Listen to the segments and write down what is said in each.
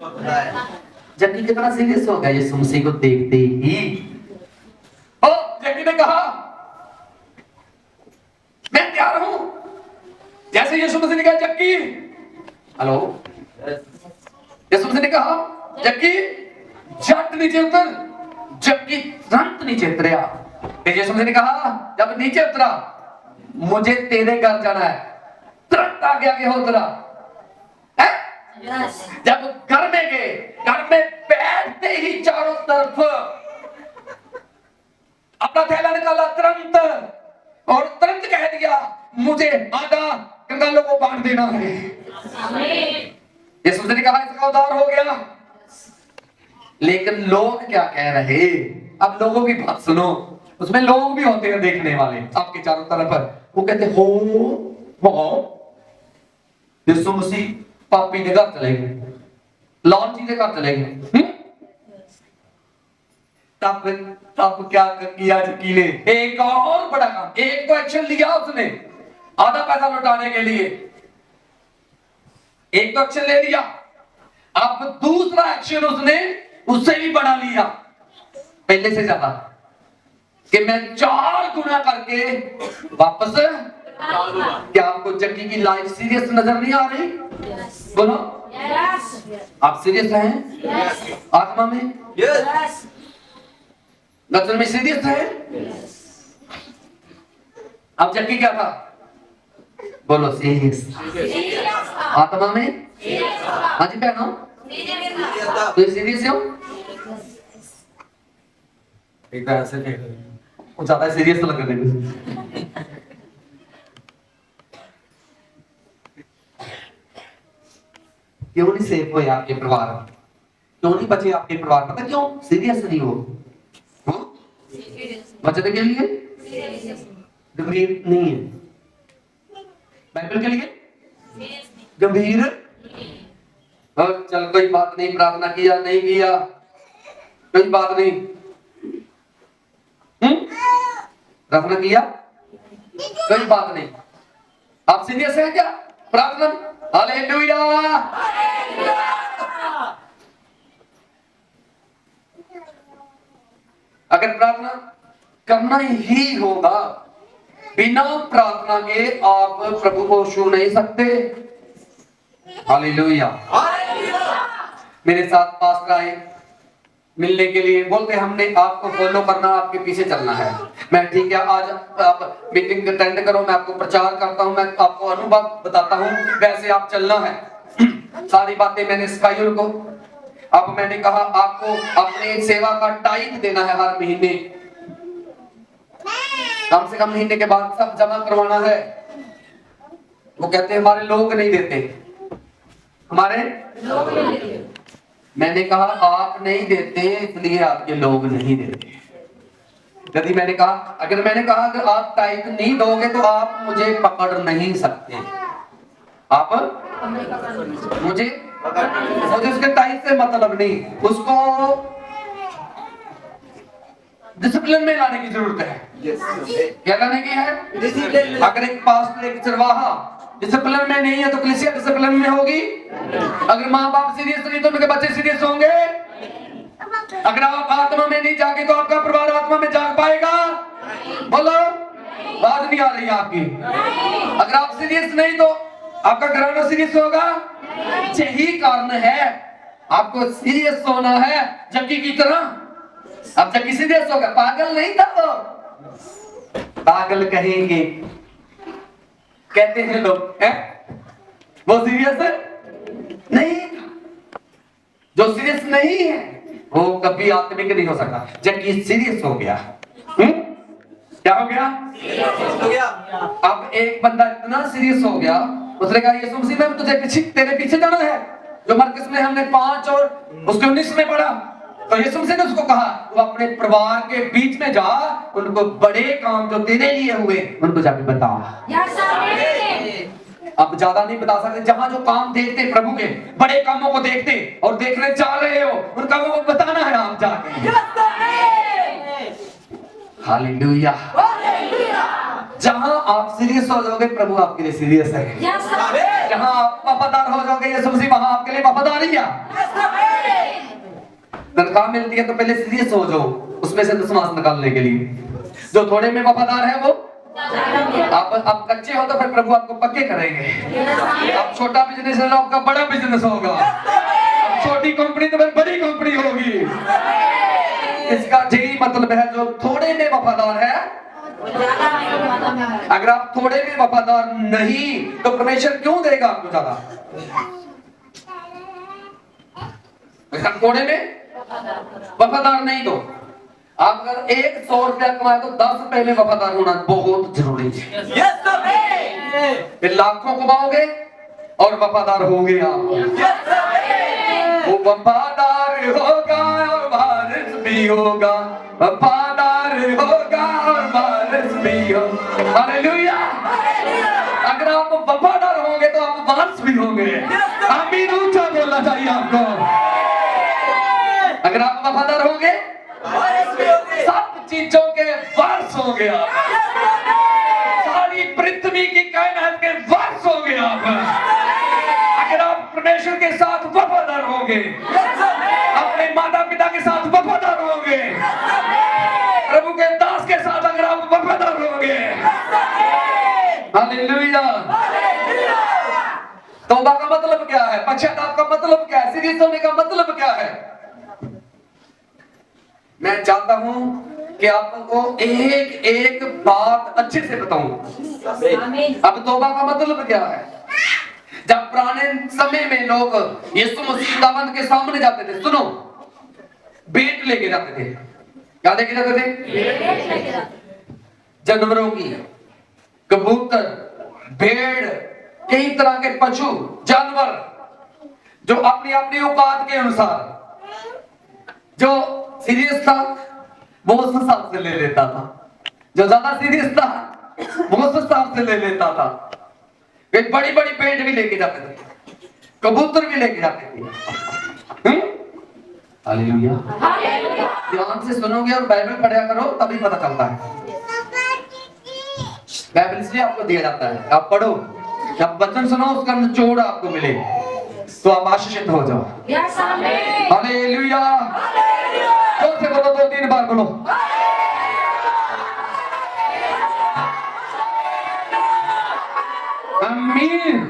Jockey कितना serious हो गया यीशु मसीह को देखते ही। ओ जक्की ने कहा मैं तैयार हूं। जैसे यीशु मसीह ने कहा जक्की, हेलो, यीशु मसीह ने कहा जक्की झट नीचे उतर। जक्की तुरंत नीचे उतरा। फिर यीशु मसीह ने कहा जब नीचे उतरा मुझे तेरे घर जाना है, तुरंत आगे हो उतरा। जब घर में गए, घर में बैठते ही चारों तरफ अपना थैला निकाला तुरंत, और तुरंत कह दिया मुझे आधा कंगालों को बांट देना है। यीशु ने कहा इसका उद्धार हो गया। लेकिन लोग क्या कह रहे, अब लोगों की बात सुनो। उसमें लोग भी होते हैं देखने वाले आपके चारों तरफ। वो कहते हो यीशु मसीह पापी के घर चले गए, लॉन्ची के घर चले गए। तब क्या किया जक्की ने? एक और बड़ा काम। एक तो एक्शन लिया उसने आधा पैसा लौटाने के लिए, एक तो एक्शन ले लिया। अब दूसरा एक्शन उसने उससे भी बड़ा लिया पहले से ज्यादा, कि मैं 4 गुना करके वापस। क्या आपको जक्की की लाइफ सीरियस नजर नहीं आ रही? बोलो आप सीरियस हैं आत्मा में? नजर में सीरियस है? अब जक्की क्या था? बोलो सीरियस आत्मा में। हाँ जी बहनों, तो सीरियस हो? एक तरह से ज्यादा सीरियस लग रहे हैं। क्यों नहीं सेफ हुए आपके परिवार? क्यों नहीं बचे आपके परिवार? पता क्यों सीरियस नहीं हो? बचने के लिए गंभीर नहीं है। बाइबल के लिए गंभीर। और चल कोई बात नहीं, प्रार्थना किया नहीं किया कोई बात नहीं, प्रार्थना किया कोई बात नहीं। आप सीरियस हैं क्या प्रार्थना? हालेलुया। अगर प्रार्थना करना ही होगा, बिना प्रार्थना के आप प्रभु को छू नहीं सकते। हालेलुया। मेरे साथ पास्टर आए मिलने के लिए, बोलते हमने आपको फॉलो करना, आपके पीछे चलना है। मैं ठीक है, आज आप मीटिंग अटेंड करो, मैं आपको प्रचार करता हूं, मैं आपको अनुभव बताता हूं, वैसे आप चलना है। सारी बातें मैंने सिखाई उनको। अब मैंने कहा आपको अपने सेवा का टाइट देना है हर महीने, कम से कम महीने के बाद सब जमा करवाना है। वो कहते हैं हमारे लोग नहीं देते, हमारे लोग नहीं देते। मैंने कहा आप नहीं देते इसलिए आपके लोग नहीं देते। यदि मैंने कहा अगर आप टाइट नहीं दोगे तो आप मुझे पकड़ नहीं सकते। आप मुझे उसके टाइट से मतलब नहीं, उसको डिसिप्लिन में लाने की जरूरत है। क्या लाने की है? अगर एक पास्टर एक चरवाहा डिसिप्लिन में नहीं है तो कलीसिया डिसिप्लिन में होगी। अगर माँ बाप सीरियस नहीं तो उनके बच्चे सीरियस होंगे। अगर आप आत्मा में नहीं जागे तो आपका परिवार आत्मा में जाग पाएगा? बोलो, बात नहीं आ रही आपकी। अगर आप सीरियस नहीं तो आपका घराना सीरियस होगा। यही कारण है आपको सीरियस होना है जक्की की तरह। अब जक्की सीरियस होगा, पागल नहीं था वो। पागल कहेंगे कहते हैं लोग, वो सीरियस है नहीं। जो सीरियस नहीं है वो कभी आत्मिक नहीं हो सकता। जबकि सीरियस हो गया, क्या हो गया? सीरियस हो गया। अब एक बंदा इतना सीरियस हो गया, उसने कहा यीशु मसीह में तुझे तेरे पीछे जाना है। जो मरकस में हमने 5 और उसके 19 में पढ़ा, तो यीशु मसीह ने उसको कहा तू अपने परिवार के बीच में जा, उनको बड़े काम जो तेरे लिए हुए उनको जाके बता। अब ज्यादा नहीं बता सकते। जहां जो काम देखते प्रभु के बड़े कामों को देखते और देखने जा रहे हो, उन कामों को बताना है आप जाके। हालेलुया। जहां आप सीरियस हो जाओगे प्रभु आपके लिए सीरियस है। जहां आप वफादार हो जाओगे यीशु मसीह वहां आपके लिए वफादार ही है। तनख्वाह मिलती है तो पहले सीरियस हो जाओ उसमें से दसमास निकालने के लिए। जो थोड़े में वफादार है वो आप कच्चे हो तो फिर प्रभु आपको पक्के करेंगे। आप छोटा बिजनेस है तो आपका बड़ा बिजनेस होगा, छोटी कंपनी तो फिर बड़ी कंपनी होगी। इसका यही मतलब है जो थोड़े में वफादार है, अगर आप थोड़े में वफादार नहीं तो परमेश्वर क्यों देगा आपको ज्यादा। अगर थोड़े में वफादार नहीं तो आप अगर 100 रुपया कमाए तो 10 रुपए में वफादार होना बहुत जरूरी है। फिर लाखों कमाओगे और वफादार होंगे आप। वो वफादार होगा और वारिस भी होगा, वफादार होगा और वारिस भी होगा। हालेलुया। अगर आप वफादार होंगे तो आप वारिस भी होंगे। आमीन ऊंचा बोलना चाहिए आपको। अगर आप वफादार होंगे सब चीजों के वारिस होंगे आप, सारी पृथ्वी की कायनात के वारिस होंगे आप। अगर आप परमेश्वर के साथ वफादार होंगे, अपने माता पिता के साथ वफादार होंगे, प्रभु के दास के साथ अगर आप वफादार होंगे। हालेलुया। तौबा का मतलब क्या है, पश्चाताप का मतलब क्या है, सीरियस होने का मतलब क्या है। मैं चाहता हूं कि आपको एक एक बात अच्छे से बताऊं। अब तौबा का मतलब क्या है। जब पुराने समय में लोग यीशु मसीह खुदावंद के सामने जाते थे, सुनो, भेंट लेके जाते थे। क्या लेके जाते थे? जानवरों की, कबूतर, भेड़, कई तरह के पशु जानवर जो अपनी अपनी औकात के अनुसार, जो सीरियस था वो उस हिसाब से ले लेता था, जो ज्यादा सीरियस था वो उस हिसाब से ले लेता था। वे बड़ी बड़ी भेंट भी लेके जाते थे, कबूतर भी लेके जाते थे। हालेलुया। ध्यान से सुनोगे और बाइबल पढ़ा करो तभी पता चलता है। बाइबल इसलिए आपको दिया जाता है, आप पढ़ो, जब वचन सुनो उसका निचोड़ आपको मिले तो आप आशीषित हो जाओ। हालेलुया। जोर से बोलो, 2-3 बार बोलो। आमीन।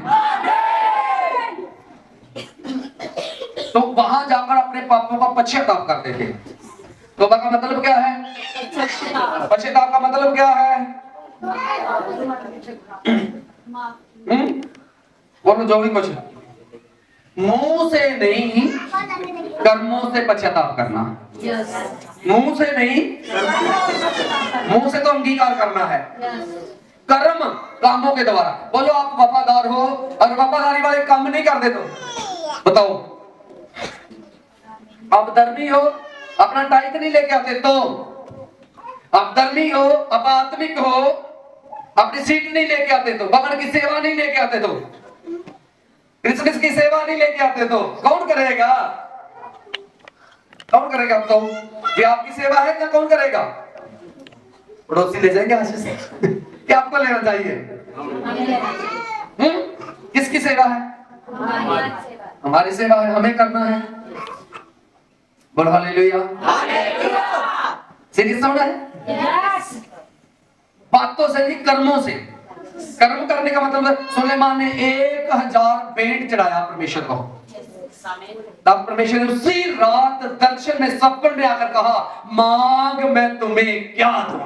तो वहां जाकर अपने पापों का पश्चाताप करते थे। तौबा का मतलब क्या है? पश्चाताप का मतलब क्या है? बोलो जो भी कुछ, मुंह से नहीं कर्मों से पश्चाताप करना। मुंह से नहीं, मुंह से तो अंगीकार करना है, कर्म कामों के द्वारा। बोलो आप वफादार हो और वफादारी वाले काम नहीं करते तो बताओ। आप धर्मी हो, अपना टाइट नहीं लेके आते तो, आप धर्मी हो, आप आत्मिक हो, अपनी सीट नहीं लेके आते तो, भगवान की सेवा नहीं लेके आते तो, क्रिसमस की सेवा नहीं लेके आते तो कौन करेगा? कौन करेगा? तो ये आपकी सेवा है क्या? कौन करेगा? पड़ोसी ले जाएंगे आशीष क्या आपको लेना चाहिए? किसकी सेवा है? हमारी सेवा है, हमें करना है। बोलो हालेलुया। सीरियस होना है, बातों से नहीं कर्मों से। कर्म करने का मतलब, सुलेमान ने 1000 भेंट चढ़ाया परमेश्वर को। तब परमेश्वर ने उसी रात दर्शन में सपन में आकर कहा, मांग मैं तुम्हें क्या दूं।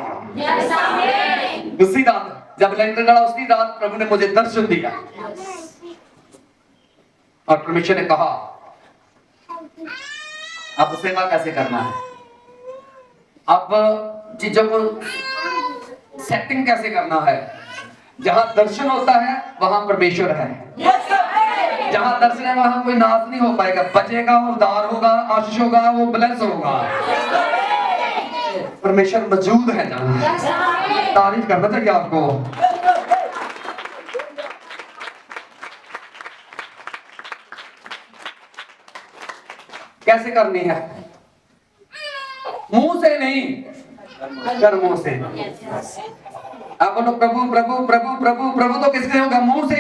उसी रात जब लैंटर गड़ा, उसी रात प्रभु ने मुझे दर्शन दिया और परमेश्वर ने कहा अब सेवा कैसे करना है, अब चीजों को सेटिंग कैसे करना है। जहां दर्शन होता है वहां परमेश्वर है। जहां दर्शन है वहां कोई नाश नहीं हो पाएगा, बचेगा, उद्धार होगा, आशीष होगा, वो ब्लेस होगा। परमेश्वर मौजूद है जहां। तारीफ करना चाहिए आपको। कैसे करनी है? मुंह से नहीं, कर्मों से। आप बोलो प्रभु प्रभु प्रभु प्रभु प्रभु तो किससे होगा? मुंह से।